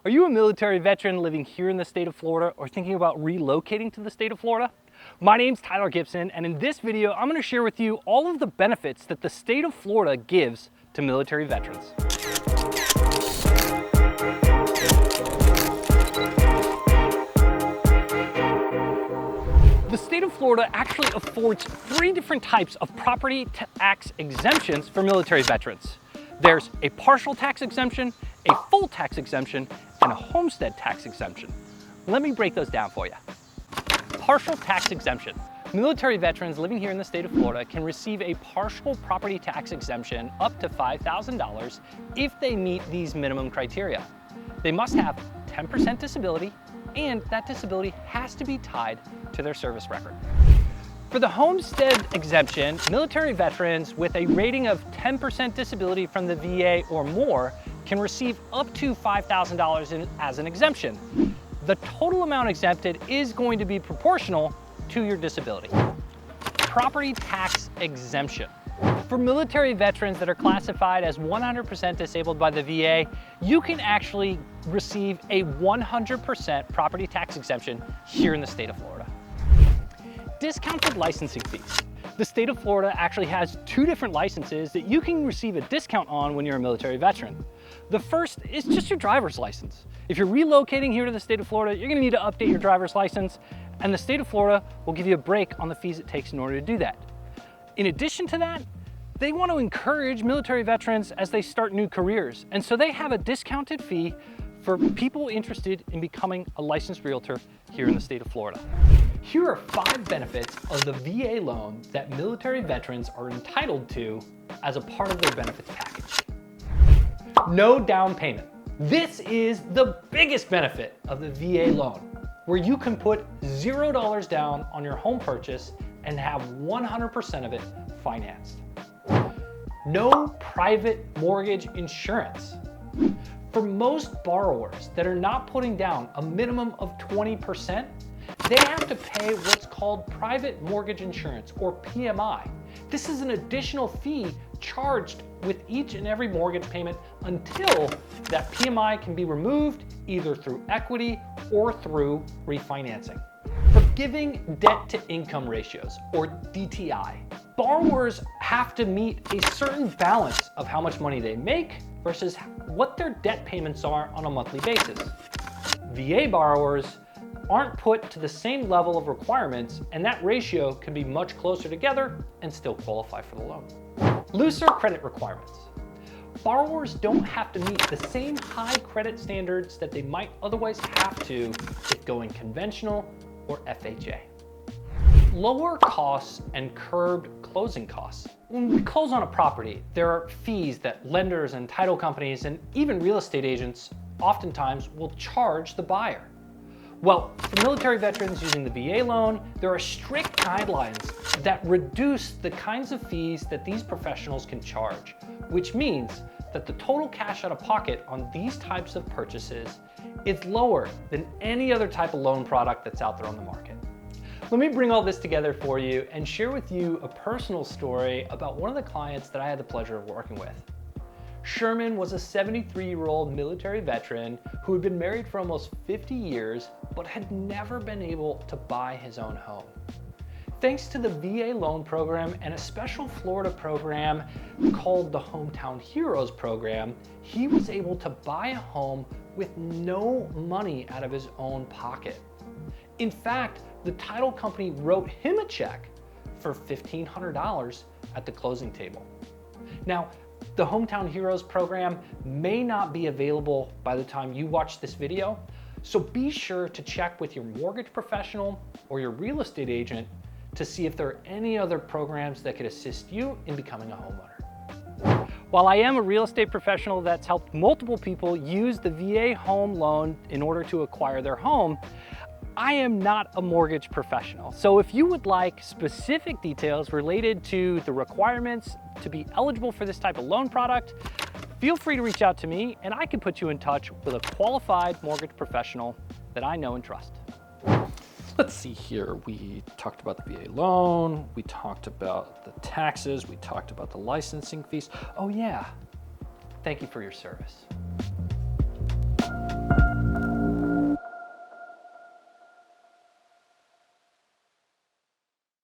Are you a military veteran living here in the state of Florida or thinking about relocating to the state of Florida? My name's Tyler Gibson, and in this video, I'm going to share with you all of the benefits that the state of Florida gives to military veterans. The state of Florida actually affords 3 different types of property tax exemptions for military veterans. There's a partial tax exemption, a full tax exemption, and a homestead tax exemption. Let me break those down for you. Partial tax exemption. Military veterans living here in the state of Florida can receive a partial property tax exemption up to $5,000 if they meet these minimum criteria. They must have 10% disability, and that disability has to be tied to their service record. For the homestead exemption, military veterans with a rating of 10% disability from the VA or more can receive up to $5,000 as an exemption. The total amount exempted is going to be proportional to your disability. Property tax exemption. For military veterans that are classified as 100% disabled by the VA, you can actually receive a 100% property tax exemption here in the state of Florida. Discounted licensing fees. The state of Florida actually has 2 different licenses that you can receive a discount on when you're a military veteran. The first is just your driver's license. If you're relocating here to the state of Florida, you're gonna need to update your driver's license, and the state of Florida will give you a break on the fees it takes in order to do that. In addition to that, they want to encourage military veterans as they start new careers, and so they have a discounted fee for people interested in becoming a licensed realtor here in the state of Florida. Here are 5 benefits of the VA loan that military veterans are entitled to as a part of their benefits package. No down payment. This is the biggest benefit of the VA loan, where you can put $0 down on your home purchase and have 100% of it financed. No private mortgage insurance. For most borrowers that are not putting down a minimum of 20%, they have to pay what's called private mortgage insurance, or PMI. This is an additional fee charged with each and every mortgage payment until that PMI can be removed either through equity or through refinancing. Forgiving debt to income ratios, or DTI. Borrowers have to meet a certain balance of how much money they make versus what their debt payments are on a monthly basis. VA borrowers aren't put to the same level of requirements, and that ratio can be much closer together and still qualify for the loan. Looser credit requirements. Borrowers don't have to meet the same high credit standards that they might otherwise have to if going conventional or FHA. Lower costs and curbed closing costs. When we close on a property, there are fees that lenders and title companies and even real estate agents oftentimes will charge the buyer. Well, for military veterans using the VA loan, there are strict guidelines that reduce the kinds of fees that these professionals can charge, which means that the total cash out of pocket on these types of purchases is lower than any other type of loan product that's out there on the market. Let me bring all this together for you and share with you a personal story about one of the clients that I had the pleasure of working with. Sherman was a 73-year-old military veteran who had been married for almost 50 years, but had never been able to buy his own home. Thanks to the VA loan program and a special Florida program called the Hometown Heroes program, he was able to buy a home with no money out of his own pocket. In fact, the title company wrote him a check for $1,500 at the closing table. Now, the Hometown Heroes program may not be available by the time you watch this video, so be sure to check with your mortgage professional or your real estate agent to see if there are any other programs that could assist you in becoming a homeowner. While I am a real estate professional that's helped multiple people use the VA home loan in order to acquire their home, I am not a mortgage professional. So if you would like specific details related to the requirements to be eligible for this type of loan product, feel free to reach out to me and I can put you in touch with a qualified mortgage professional that I know and trust. Let's see here, we talked about the VA loan, we talked about the taxes, we talked about the licensing fees. Oh yeah, thank you for your service.